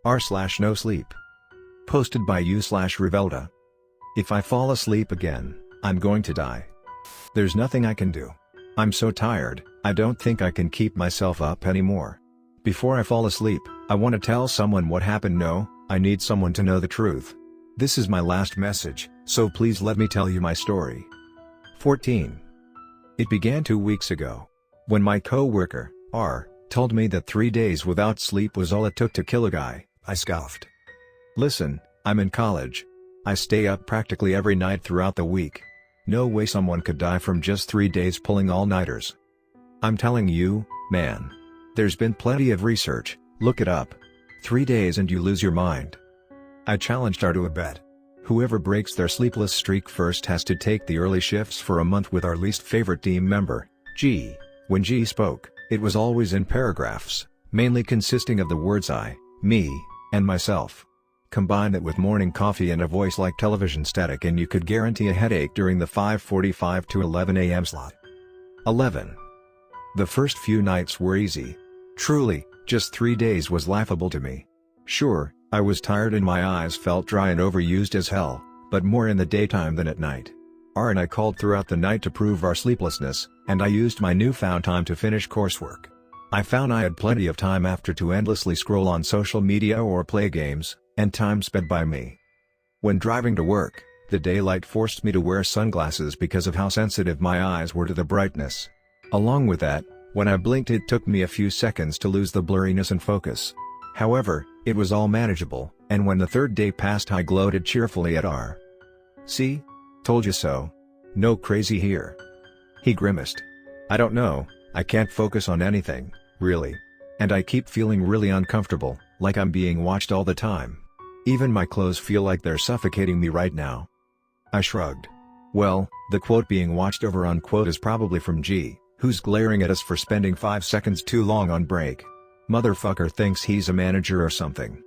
r/NoSleep. Posted by u/revelda. If I fall asleep again, I'm going to die. There's nothing I can do. I'm so tired, I don't think I can keep myself up anymore. Before I fall asleep, I want to tell someone what happened. No, I need someone to know the truth. This is my last message, so please let me tell you my story. 14. It began 2 weeks ago. When my co-worker, R, told me that 3 days without sleep was all it took to kill a guy, I scoffed. Listen, I'm in college. I stay up practically every night throughout the week. No way someone could die from just 3 days pulling all-nighters. I'm telling you, man. There's been plenty of research, look it up. 3 days and you lose your mind. I challenged R to a bet. Whoever breaks their sleepless streak first has to take the early shifts for a month with our least favorite team member, G. When G spoke, it was always in paragraphs, mainly consisting of the words I, me, and myself. Combine that with morning coffee and a voice like television static and you could guarantee a headache during the 5:45 to 11 a.m. slot. 11. The first few nights were easy. Truly, just 3 days was laughable to me. Sure, I was tired and my eyes felt dry and overused as hell, but more in the daytime than at night. R and I called throughout the night to prove our sleeplessness, and I used my newfound time to finish coursework. I found I had plenty of time after to endlessly scroll on social media or play games, and time sped by me. When driving to work, the daylight forced me to wear sunglasses because of how sensitive my eyes were to the brightness. Along with that, when I blinked it took me a few seconds to lose the blurriness and focus. However, it was all manageable, and when the third day passed I gloated cheerfully at R. See? Told you so. No crazy here. He grimaced. I don't know, I can't focus on anything, really. And I keep feeling really uncomfortable, like I'm being watched all the time. Even my clothes feel like they're suffocating me right now. I shrugged. Well, the quote being watched over unquote is probably from G, who's glaring at us for spending 5 seconds too long on break. Motherfucker thinks he's a manager or something.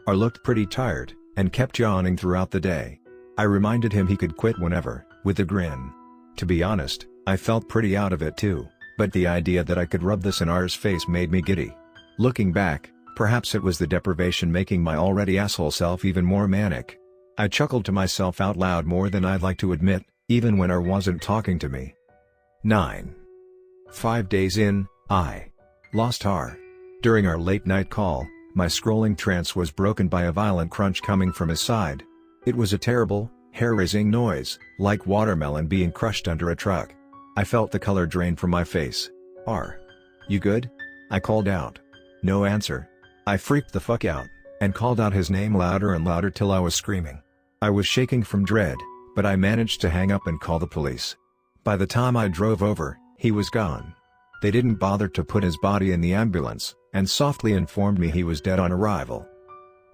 R looked pretty tired, and kept yawning throughout the day. I reminded him he could quit whenever, with a grin. To be honest, I felt pretty out of it too, but the idea that I could rub this in R's face made me giddy. Looking back, perhaps it was the deprivation making my already asshole self even more manic. I chuckled to myself out loud more than I'd like to admit, even when R wasn't talking to me. 9. 5 days in, I lost R. During our late-night call, my scrolling trance was broken by a violent crunch coming from his side. It was a terrible, hair-raising noise, like watermelon being crushed under a truck. I felt the color drain from my face. R. You good? I called out. No answer. I freaked the fuck out, and called out his name louder and louder till I was screaming. I was shaking from dread, but I managed to hang up and call the police. By the time I drove over, he was gone. They didn't bother to put his body in the ambulance, and softly informed me he was dead on arrival.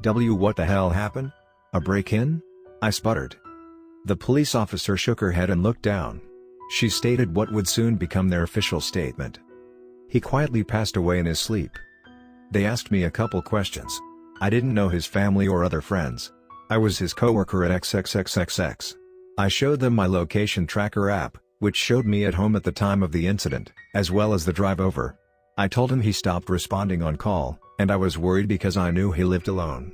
What the hell happened? A break-in? I sputtered. The police officer shook her head and looked down. She stated what would soon become their official statement. He quietly passed away in his sleep. They asked me a couple questions. I didn't know his family or other friends. I was his coworker at XXXXX. I showed them my location tracker app, which showed me at home at the time of the incident, as well as the drive over. I told him he stopped responding on call, and I was worried because I knew he lived alone.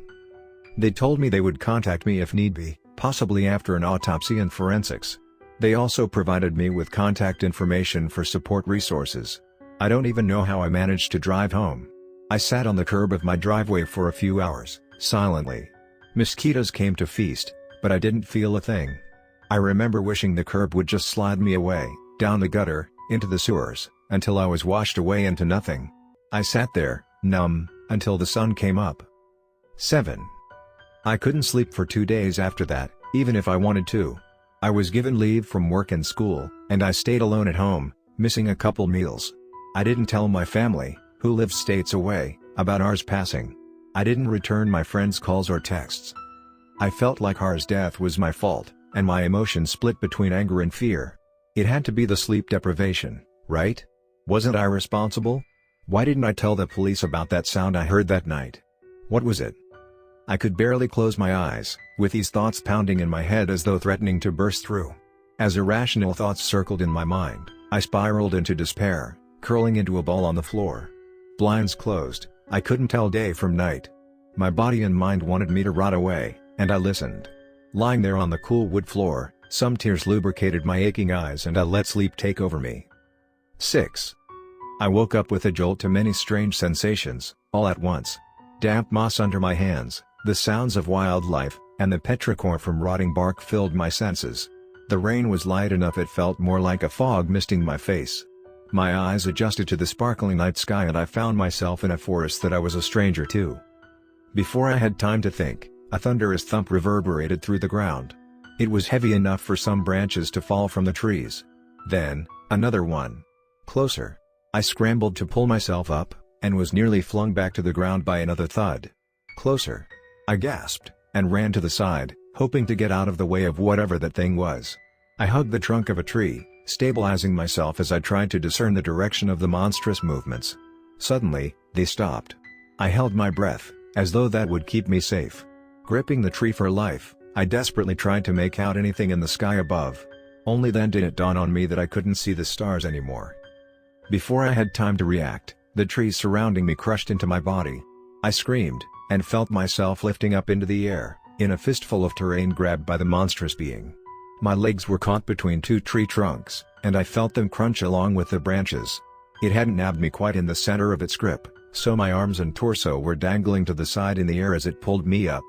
They told me they would contact me if need be, possibly after an autopsy and forensics. They also provided me with contact information for support resources. I don't even know how I managed to drive home. I sat on the curb of my driveway for a few hours, silently. Mosquitoes came to feast, but I didn't feel a thing. I remember wishing the curb would just slide me away, down the gutter, into the sewers, until I was washed away into nothing. I sat there, numb, until the sun came up. 7. I couldn't sleep for 2 days after that, even if I wanted to. I was given leave from work and school, and I stayed alone at home, missing a couple meals. I didn't tell my family, who lived states away, about R's passing. I didn't return my friends' calls or texts. I felt like R's death was my fault, and my emotions split between anger and fear. It had to be the sleep deprivation, right? Wasn't I responsible? Why didn't I tell the police about that sound I heard that night? What was it? I could barely close my eyes, with these thoughts pounding in my head as though threatening to burst through. As irrational thoughts circled in my mind, I spiraled into despair, curling into a ball on the floor. Blinds closed, I couldn't tell day from night. My body and mind wanted me to rot away, and I listened. Lying there on the cool wood floor, some tears lubricated my aching eyes and I let sleep take over me. 6. I woke up with a jolt to many strange sensations, all at once. Damp moss under my hands, the sounds of wildlife, and the petrichor from rotting bark filled my senses. The rain was light enough it felt more like a fog misting my face. My eyes adjusted to the sparkling night sky and I found myself in a forest that I was a stranger to. Before I had time to think, a thunderous thump reverberated through the ground. It was heavy enough for some branches to fall from the trees. Then, another one. Closer. I scrambled to pull myself up, and was nearly flung back to the ground by another thud. Closer. I gasped, and ran to the side, hoping to get out of the way of whatever that thing was. I hugged the trunk of a tree, stabilizing myself as I tried to discern the direction of the monstrous movements. Suddenly, they stopped. I held my breath, as though that would keep me safe. Gripping the tree for life, I desperately tried to make out anything in the sky above. Only then did it dawn on me that I couldn't see the stars anymore. Before I had time to react, the trees surrounding me crushed into my body. I screamed, and felt myself lifting up into the air, in a fistful of terrain grabbed by the monstrous being. My legs were caught between two tree trunks, and I felt them crunch along with the branches. It hadn't nabbed me quite in the center of its grip, so my arms and torso were dangling to the side in the air as it pulled me up.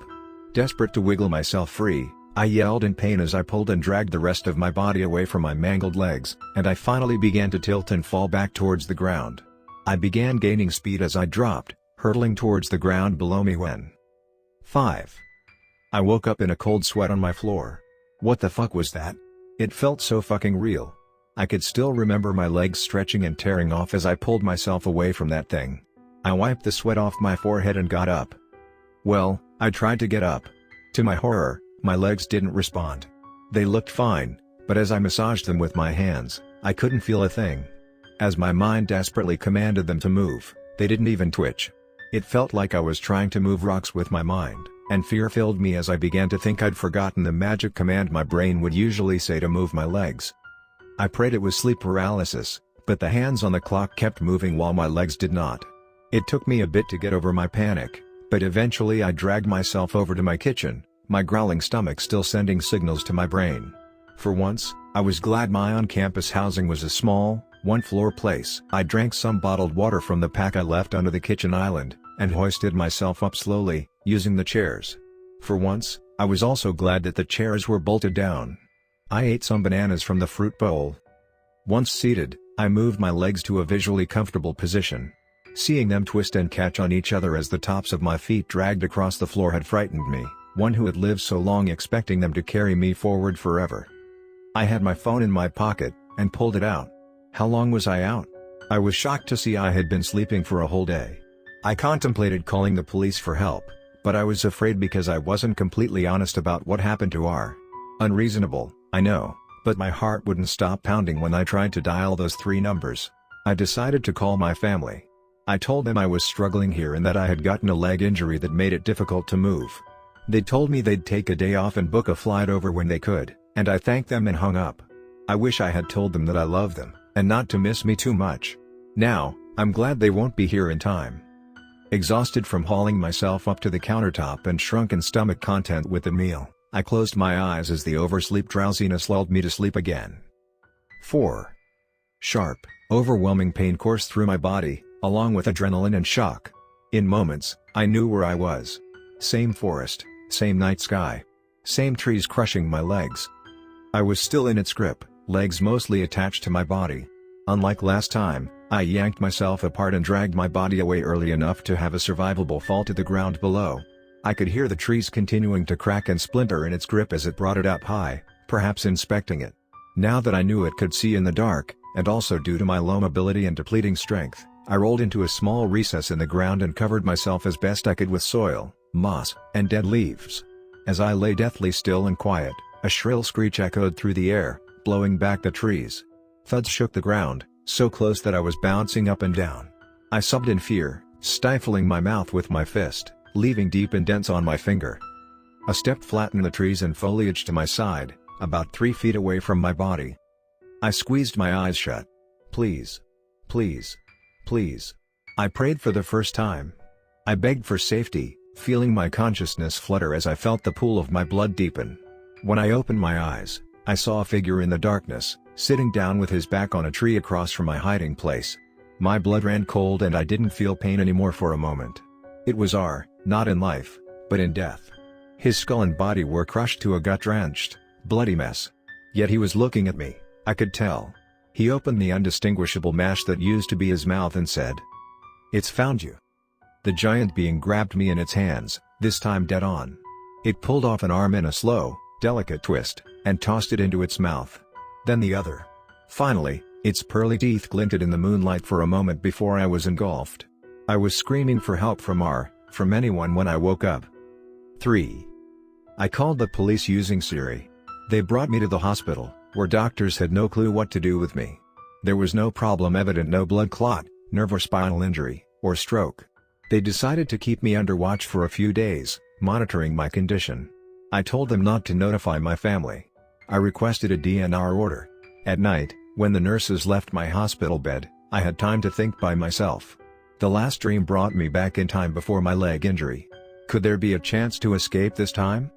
Desperate to wiggle myself free, I yelled in pain as I pulled and dragged the rest of my body away from my mangled legs, and I finally began to tilt and fall back towards the ground. I began gaining speed as I dropped, hurtling towards the ground below me when 5. I woke up in a cold sweat on my floor. What the fuck was that? It felt so fucking real. I could still remember my legs stretching and tearing off as I pulled myself away from that thing. I wiped the sweat off my forehead and got up. Well, I tried to get up. To my horror, my legs didn't respond. They looked fine, but as I massaged them with my hands, I couldn't feel a thing. As my mind desperately commanded them to move, they didn't even twitch. It felt like I was trying to move rocks with my mind, and fear filled me as I began to think I'd forgotten the magic command my brain would usually say to move my legs. I prayed it was sleep paralysis, but the hands on the clock kept moving while my legs did not. It took me a bit to get over my panic, but eventually I dragged myself over to my kitchen, my growling stomach still sending signals to my brain. For once, I was glad my on-campus housing was a small, one-floor place. I drank some bottled water from the pack I left under the kitchen island, and hoisted myself up slowly, using the chairs. For once, I was also glad that the chairs were bolted down. I ate some bananas from the fruit bowl. Once seated, I moved my legs to a visually comfortable position. Seeing them twist and catch on each other as the tops of my feet dragged across the floor had frightened me, one who had lived so long expecting them to carry me forward forever. I had my phone in my pocket, and pulled it out. How long was I out? I was shocked to see I had been sleeping for a whole day. I contemplated calling the police for help, but I was afraid because I wasn't completely honest about what happened to R. Unreasonable, I know, but my heart wouldn't stop pounding when I tried to dial those 3 numbers. I decided to call my family. I told them I was struggling here and that I had gotten a leg injury that made it difficult to move. They told me they'd take a day off and book a flight over when they could, and I thanked them and hung up. I wish I had told them that I loved them, and not to miss me too much. Now, I'm glad they won't be here in time. Exhausted from hauling myself up to the countertop and shrunken stomach content with the meal, I closed my eyes as the oversleep drowsiness lulled me to sleep again. 4. Sharp, overwhelming pain coursed through my body, along with adrenaline and shock. In moments, I knew where I was. Same forest, same night sky. Same trees crushing my legs. I was still in its grip, legs mostly attached to my body. Unlike last time, I yanked myself apart and dragged my body away early enough to have a survivable fall to the ground below. I could hear the trees continuing to crack and splinter in its grip as it brought it up high, perhaps inspecting it. Now that I knew it could see in the dark, and also due to my low mobility and depleting strength, I rolled into a small recess in the ground and covered myself as best I could with soil, moss, and dead leaves. As I lay deathly still and quiet, a shrill screech echoed through the air, blowing back the trees. Thuds shook the ground, so close that I was bouncing up and down. I sobbed in fear, stifling my mouth with my fist, leaving deep indents on my finger. A step flattened the trees and foliage to my side, about 3 feet away from my body. I squeezed my eyes shut. Please. Please. Please. I prayed for the first time. I begged for safety, feeling my consciousness flutter as I felt the pool of my blood deepen. When I opened my eyes, I saw a figure in the darkness, sitting down with his back on a tree across from my hiding place. My blood ran cold and I didn't feel pain anymore for a moment. It was R, not in life, but in death. His skull and body were crushed to a gut-drenched, bloody mess. Yet he was looking at me, I could tell. He opened the undistinguishable mash that used to be his mouth and said, "It's found you." The giant being grabbed me in its hands, this time dead on. It pulled off an arm in a slow, delicate twist, and tossed it into its mouth. Then the other. Finally, its pearly teeth glinted in the moonlight for a moment before I was engulfed. I was screaming for help from anyone when I woke up. 3. I called the police using Siri. They brought me to the hospital, where doctors had no clue what to do with me. There was no problem evident, no blood clot, nerve or spinal injury, or stroke. They decided to keep me under watch for a few days, monitoring my condition. I told them not to notify my family. I requested a DNR order. At night, when the nurses left my hospital bed, I had time to think by myself. The last dream brought me back in time before my leg injury. Could there be a chance to escape this time?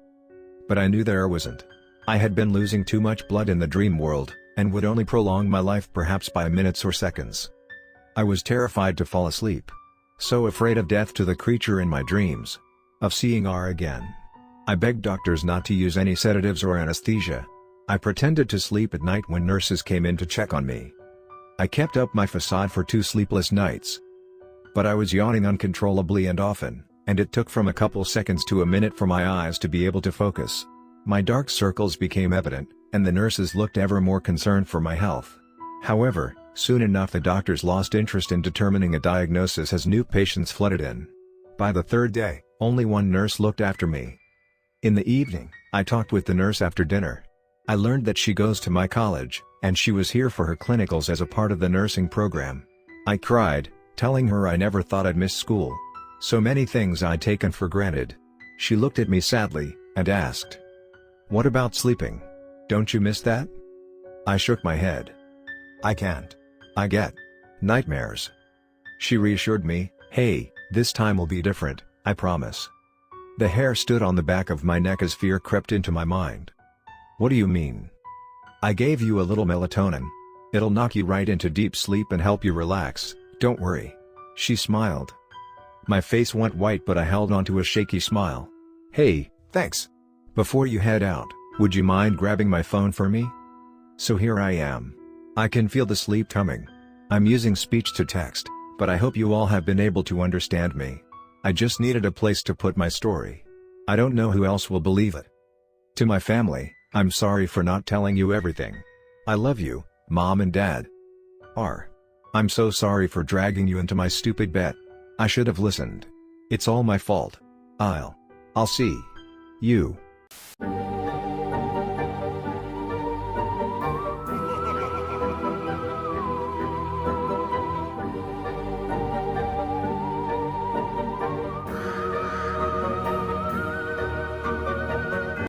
But I knew there wasn't. I had been losing too much blood in the dream world, and would only prolong my life perhaps by minutes or seconds. I was terrified to fall asleep. So afraid of death to the creature in my dreams. Of seeing R again. I begged doctors not to use any sedatives or anesthesia. I pretended to sleep at night when nurses came in to check on me. I kept up my facade for 2 sleepless nights. But I was yawning uncontrollably and often, and it took from a couple seconds to a minute for my eyes to be able to focus. My dark circles became evident, and the nurses looked ever more concerned for my health. However, soon enough the doctors lost interest in determining a diagnosis as new patients flooded in. By the 3rd day, only one nurse looked after me. In the evening, I talked with the nurse after dinner. I learned that she goes to my college, and she was here for her clinicals as a part of the nursing program. I cried, telling her I never thought I'd miss school. So many things I'd taken for granted. She looked at me sadly, and asked, "What about sleeping? Don't you miss that?" I shook my head. "I can't. I get nightmares." She reassured me, "Hey, this time will be different, I promise." The hair stood on the back of my neck as fear crept into my mind. "What do you mean?" "I gave you a little melatonin. It'll knock you right into deep sleep and help you relax, don't worry." She smiled. My face went white but I held on to a shaky smile. "Hey, thanks. Before you head out, would you mind grabbing my phone for me?" So here I am. I can feel the sleep coming. I'm using speech to text, but I hope you all have been able to understand me. I just needed a place to put my story. I don't know who else will believe it. To my family, I'm sorry for not telling you everything. I love you, Mom and Dad. R. I'm so sorry for dragging you into my stupid bet. I should have listened. It's all my fault. I'll see you.